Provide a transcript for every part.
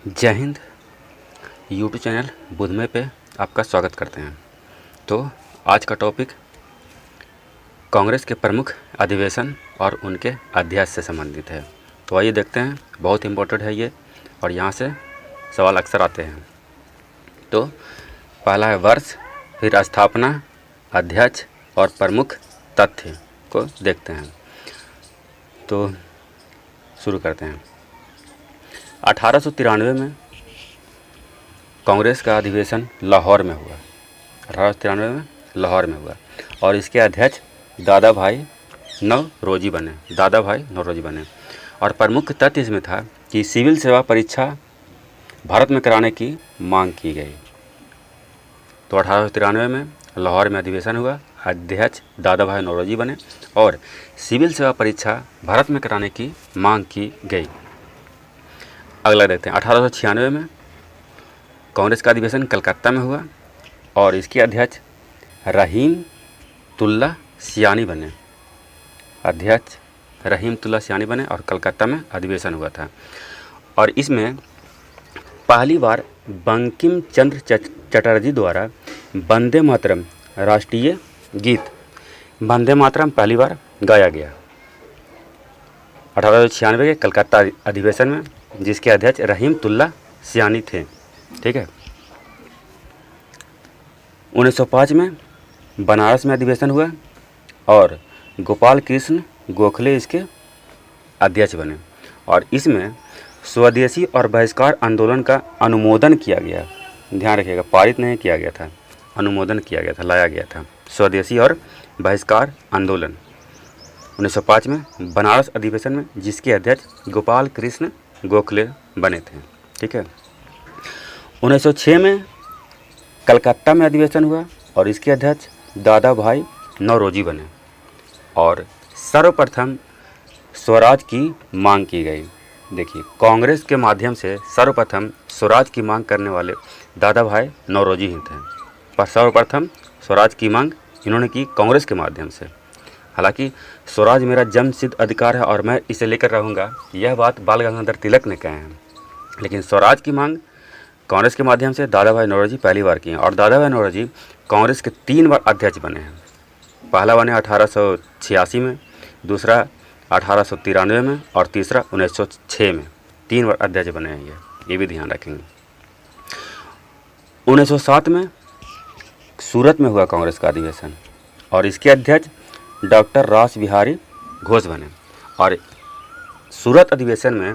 जय Hind. YouTube channel बुधमय पे आपका स्वागत करते हैं। तो आज का टॉपिक कांग्रेस के प्रमुख अधिवेशन और उनके अध्याय से संबंधित है। तो आइए देखते हैं, बहुत इम्पोर्टेंट है ये और यहाँ से सवाल अक्सर आते हैं। तो पहला है वर्ष, फिर स्थापना, अध्यक्ष और प्रमुख तथ्य को देखते हैं। तो शुरू करते हैं। 1893 में कांग्रेस का अधिवेशन लाहौर में हुआ। 1893 में लाहौर में हुआ और इसके अध्यक्ष दादा भाई नौरोजी बने। और प्रमुख तथ्य इसमें था कि सिविल सेवा परीक्षा भारत में कराने की मांग की गई। तो 1893 में लाहौर में अधिवेशन हुआ, अध्यक्ष दादा भाई नौरोजी बने और सिविल सेवा परीक्षा भारत में कराने की मांग की गई। अगला देखते हैं। 1896 में कांग्रेस का अधिवेशन कलकत्ता में हुआ और इसके अध्यक्ष रहीमतुल्लाह सियानी बने। अध्यक्ष रहीमतुल्लाह सियानी बने और कलकत्ता में अधिवेशन हुआ था। और इसमें पहली बार बंकिम चंद्र चटर्जी द्वारा वंदे मातरम राष्ट्रीय गीत वंदे मातरम पहली बार गाया गया 1896 के कलकत्ता अधिवेशन में, जिसके अध्यक्ष रहीमतुल्लाह सियानी थे। ठीक है। 1905 में बनारस में अधिवेशन हुआ और गोपाल कृष्ण गोखले इसके अध्यक्ष बने और इसमें स्वदेशी और बहिष्कार आंदोलन का अनुमोदन किया गया। ध्यान रखिएगा, पारित नहीं किया गया था, अनुमोदन किया गया था, लाया गया था स्वदेशी और बहिष्कार आंदोलन 1905 में बनारस अधिवेशन में, जिसके अध्यक्ष गोपाल कृष्ण गोखले बने थे। ठीक है। 1906 में कलकत्ता में अधिवेशन हुआ और इसके अध्यक्ष दादा भाई नौरोजी बने और सर्वप्रथम स्वराज की मांग की गई। देखिए, कांग्रेस के माध्यम से सर्वप्रथम स्वराज की मांग करने वाले दादा भाई नौरोजी ही थे, पर सर्वप्रथम स्वराज की मांग इन्होंने की कांग्रेस के माध्यम से। हालांकि स्वराज मेरा जन्मसिद्ध अधिकार है और मैं इसे लेकर रहूँगा, यह बात बाल गंगाधर तिलक ने कहे हैं, लेकिन स्वराज की मांग कांग्रेस के माध्यम से दादा भाई नौरोजी पहली बार की हैं। और दादा भाई नौरोजी कांग्रेस के 3 बार अध्यक्ष बने हैं। पहला बने 1886 में, दूसरा 1893 में और तीसरा 1906 में। 3 बार अध्यक्ष बने हैं ये भी ध्यान रखेंगे। 1907 में सूरत में हुआ कांग्रेस का अधिवेशन और इसके अध्यक्ष डॉक्टर रास बिहारी घोष बने और सूरत अधिवेशन में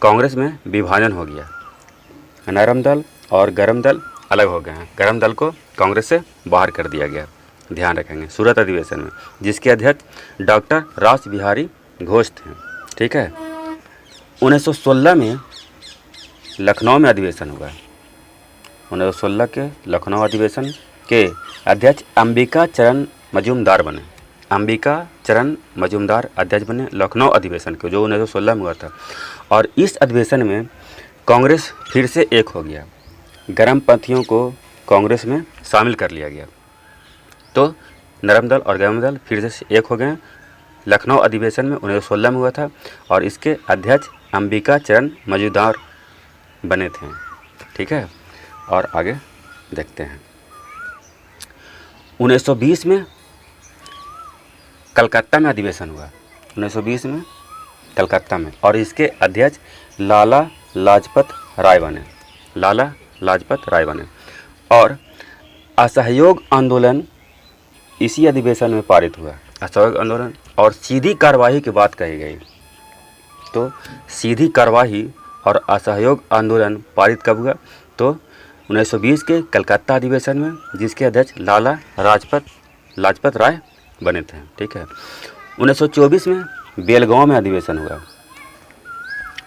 कांग्रेस में विभाजन हो गया। नरम दल और गरम दल अलग हो गए हैं। गरम दल को कांग्रेस से बाहर कर दिया गया। ध्यान रखेंगे, सूरत अधिवेशन में, जिसके अध्यक्ष डॉक्टर रास बिहारी घोष थे। ठीक है। 1916 में लखनऊ में अधिवेशन हुआ। 1916 के लखनऊ अधिवेशन के अध्यक्ष अंबिका चरण मजूमदार बने। अंबिका चरण मजूमदार अध्यक्ष बने लखनऊ अधिवेशन के, जो 1916 में हुआ था। और इस अधिवेशन में कांग्रेस फिर से एक हो गया। गर्मपंथियों को कांग्रेस में शामिल कर लिया गया। तो नरम दल और गरम दल फिर से एक हो गए। लखनऊ अधिवेशन में 1916 में हुआ था और इसके अध्यक्ष अंबिका चरण मजूमदार बने थे। ठीक है। और आगे देखते हैं। 1920 में कलकत्ता में अधिवेशन हुआ। 1920 में कलकत्ता में और इसके अध्यक्ष लाला लाजपत राय बने और असहयोग आंदोलन इसी अधिवेशन में पारित हुआ। असहयोग आंदोलन और सीधी कार्यवाही की बात कही गई। तो सीधी कार्यवाही और असहयोग आंदोलन पारित कब हुआ? तो 1920 के कलकत्ता अधिवेशन में, जिसके अध्यक्ष लाला लाजपत राय बने थे। ठीक है। 1924 में बेलगांव में अधिवेशन हुआ।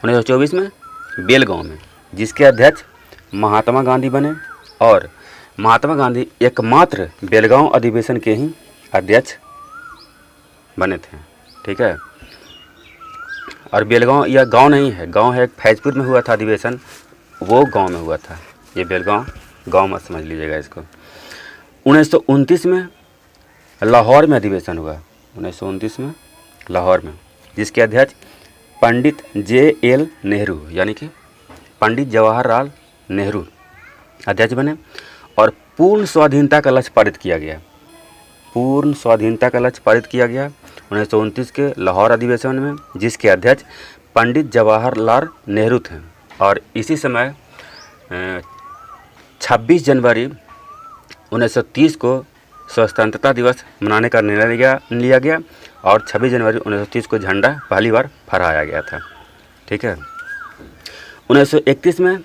1924 में बेलगांव में, जिसके अध्यक्ष महात्मा गांधी बने और महात्मा गांधी एकमात्र बेलगांव अधिवेशन के ही अध्यक्ष बने थे। ठीक है। और बेलगांव यह गांव नहीं है, गांव है फैजपुर में हुआ था अधिवेशन, वो गांव में हुआ था। ये बेलगांव गांव मत समझ लीजिएगा इसको। 1929 में लाहौर में अधिवेशन हुआ। 1929 में लाहौर में, जिसके अध्यक्ष पंडित J.L. नेहरू यानी कि पंडित जवाहरलाल नेहरू अध्यक्ष बने और पूर्ण स्वाधीनता का लक्ष्य पारित किया गया। पूर्ण स्वाधीनता का लक्ष्य पारित किया गया 1929 के लाहौर अधिवेशन में, जिसके अध्यक्ष पंडित जवाहरलाल नेहरू थे। और इसी समय 26 जनवरी 1930 को स्वतंत्रता दिवस मनाने का निर्णय लिया गया और 26 जनवरी 1930 को झंडा पहली बार फहराया गया था। ठीक है। 1931 में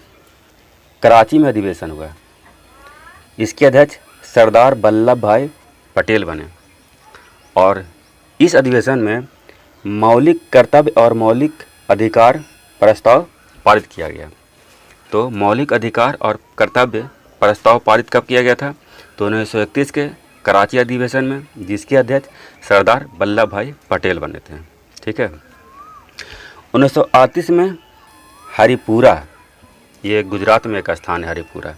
कराची में अधिवेशन हुआ। इसके अध्यक्ष सरदार वल्लभ भाई पटेल बने और इस अधिवेशन में मौलिक कर्तव्य और मौलिक अधिकार प्रस्ताव पारित किया गया। तो मौलिक अधिकार और कर्तव्य प्रस्ताव पारित कब किया गया था? तो 1931 के कराची अधिवेशन में, जिसके अध्यक्ष सरदार वल्लभ भाई पटेल बने थे। ठीक है। 1938 में हरिपुरा, ये गुजरात में एक स्थान है हरिपुरा,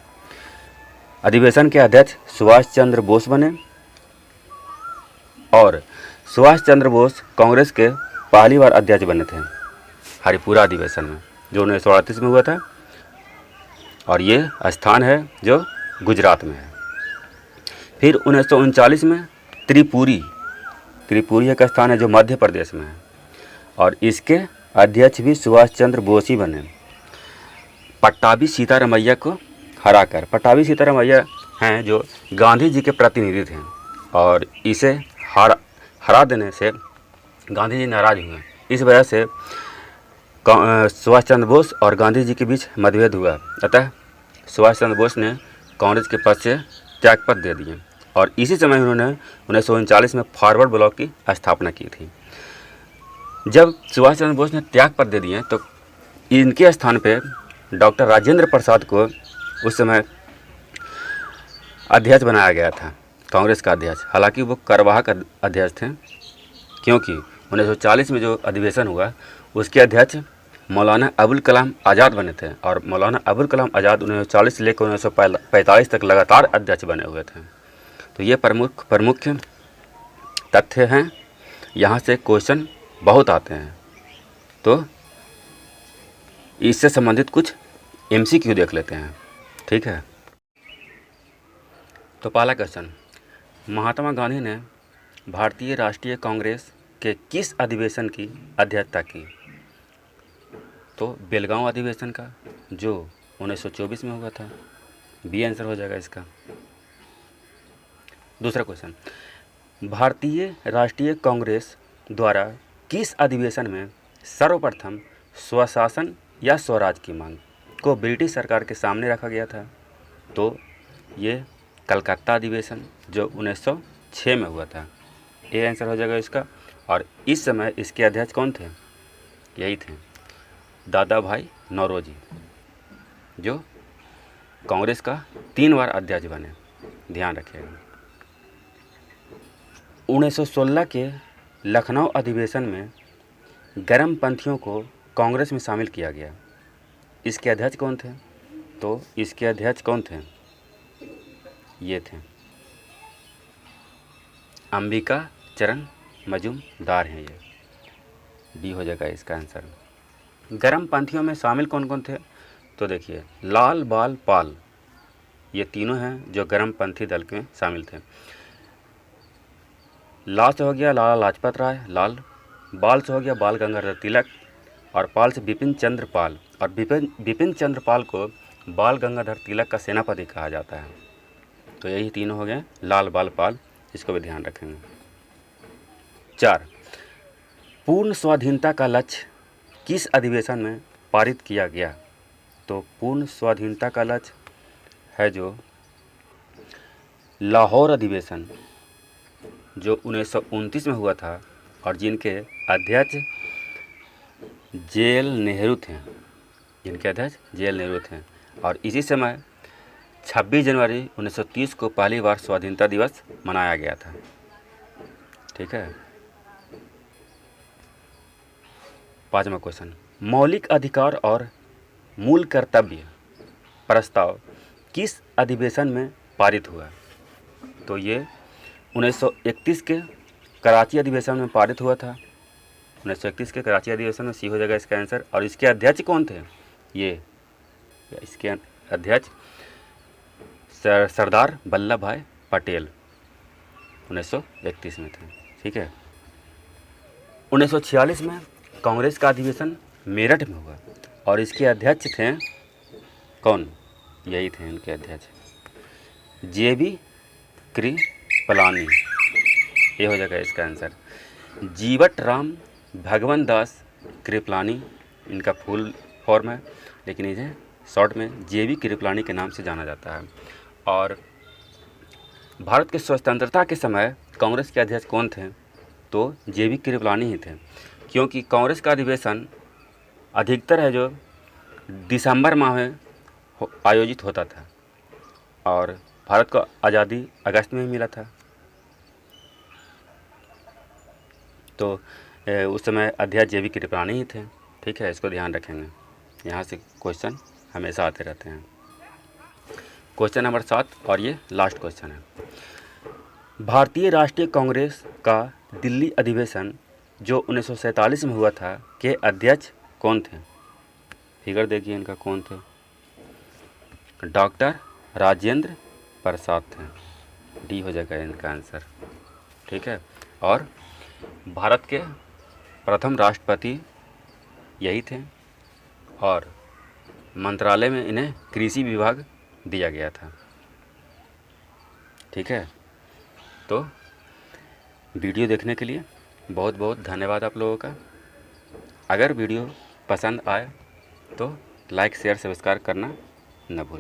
अधिवेशन के अध्यक्ष सुभाष चंद्र बोस बने और सुभाष चंद्र बोस कांग्रेस के पहली बार अध्यक्ष बने थे हरिपुरा अधिवेशन में, जो 1938 में हुआ था और ये स्थान है जो गुजरात में है। फिर 1939 में त्रिपुरी एक स्थान है जो मध्य प्रदेश में है और इसके अध्यक्ष भी सुभाष चंद्र बोस ही बने। पट्टाभी सीतारमैया को हराकर, पट्टाभी सीतारमैया हैं जो गांधी जी के प्रतिनिधि थे और इसे हरा देने से गांधी जी नाराज हुए। इस वजह से सुभाष चंद्र बोस और गांधी जी के बीच मतभेद हुआ। अतः सुभाष चंद्र बोस ने कांग्रेस के पद से त्यागपत्र दे दिए और इसी समय उन्होंने 1939 में फॉरवर्ड ब्लॉक की स्थापना की थी। जब सुभाष चंद्र बोस ने त्यागपत्र दे दिए तो इनके स्थान पे डॉक्टर राजेंद्र प्रसाद को उस समय अध्यक्ष बनाया गया था, कांग्रेस का अध्यक्ष। हालांकि वो कार्यवाहक अध्यक्ष थे, क्योंकि 1940 में जो अधिवेशन हुआ उसके अध्यक्ष मौलाना अबुल कलाम आज़ाद बने थे और मौलाना अबुल कलाम आज़ाद 1940 से लेकर 1945 तक लगातार अध्यक्ष बने हुए थे। तो ये प्रमुख तथ्य हैं। यहाँ से क्वेश्चन बहुत आते हैं, तो इससे संबंधित कुछ MCQ देख लेते हैं। ठीक है। तो पहला क्वेश्चन, महात्मा गांधी ने भारतीय राष्ट्रीय कांग्रेस के किस अधिवेशन की अध्यक्षता की? तो बेलगांव अधिवेशन का, जो 1924 में हुआ था। बी आंसर हो जाएगा इसका। दूसरा क्वेश्चन, भारतीय राष्ट्रीय कांग्रेस द्वारा किस अधिवेशन में सर्वप्रथम स्वशासन या स्वराज की मांग को ब्रिटिश सरकार के सामने रखा गया था? तो ये कलकत्ता अधिवेशन जो 1906 में हुआ था। ए आंसर हो जाएगा इसका। और इस समय इसके अध्यक्ष कौन थे? यही थे दादा भाई नौरोजी, जो कांग्रेस का 3 बार अध्यक्ष बने। ध्यान रखिएगा। 1916 के लखनऊ अधिवेशन में गर्मपंथियों को कांग्रेस में शामिल किया गया। इसके अध्यक्ष कौन थे? तो इसके अध्यक्ष कौन थे? ये थे अंबिका चरण मजूमदार हैं। ये बी हो जाएगा इसका आंसर। गर्मपंथियों में शामिल कौन कौन थे? तो देखिए, लाल बाल पाल, ये तीनों हैं जो गर्मपंथी दल में शामिल थे। लाल से हो गया लाला लाजपत राय लाल, बाल से हो गया बाल गंगाधर तिलक और पाल से बिपिन चंद्र पाल। और बिपिन चंद्र पाल को बाल गंगाधर तिलक का सेनापति कहा जाता है। तो यही तीनों हो गए लाल बाल पाल, इसको भी ध्यान रखेंगे। 4, पूर्ण स्वाधीनता का लक्ष्य किस अधिवेशन में पारित किया गया? तो पूर्ण स्वाधीनता का लक्ष्य है जो लाहौर अधिवेशन जो 1929 में हुआ था और जिनके अध्यक्ष जेएल नेहरू थे, और इसी समय 26 जनवरी 1930 को पहली बार स्वाधीनता दिवस मनाया गया था। ठीक है। 5वां क्वेश्चन, मौलिक अधिकार और मूल कर्तव्य प्रस्ताव किस अधिवेशन में पारित हुआ? तो ये 1931 के कराची अधिवेशन में पारित हुआ था। 1931 के कराची अधिवेशन में सी हो जाएगा इसका आंसर। और इसके अध्यक्ष कौन थे? ये या इसके अध्यक्ष सरदार वल्लभ भाई पटेल 1931 में थे। ठीक है। 1946 में कांग्रेस का अधिवेशन मेरठ में हुआ और इसके अध्यक्ष थे कौन? यही थे इनके अध्यक्ष JB कृपलानी। ये हो जाएगा इसका आंसर। जीवट राम भगवान दास कृपलानी इनका फुल फॉर्म है, लेकिन इन्हें शॉर्ट में JB कृपलानी के नाम से जाना जाता है। और भारत के स्वतंत्रता के समय कांग्रेस के अध्यक्ष कौन थे? तो JB कृपलानी ही थे, क्योंकि कांग्रेस का अधिवेशन अधिकतर है जो दिसंबर माह में आयोजित होता था और भारत को आज़ादी अगस्त में ही मिला था। तो उस समय अध्यक्ष JB कृपलानी ही थे। ठीक है, इसको ध्यान रखेंगे, यहाँ से क्वेश्चन हमेशा आते रहते हैं। क्वेश्चन नंबर 7 और ये लास्ट क्वेश्चन है। भारतीय राष्ट्रीय कांग्रेस का दिल्ली अधिवेशन जो 1947 में हुआ था के अध्यक्ष कौन थे? फिगर देखिए इनका, कौन थे? डॉक्टर राजेंद्र प्रसाद थे। डी हो जाएगा इनका आंसर। ठीक है। और भारत के प्रथम राष्ट्रपति यही थे और मंत्रालय में इन्हें कृषि विभाग दिया गया था। ठीक है। तो वीडियो देखने के लिए बहुत बहुत धन्यवाद आप लोगों का। अगर वीडियो पसंद आए तो लाइक शेयर सब्सक्राइब करना न भूलें।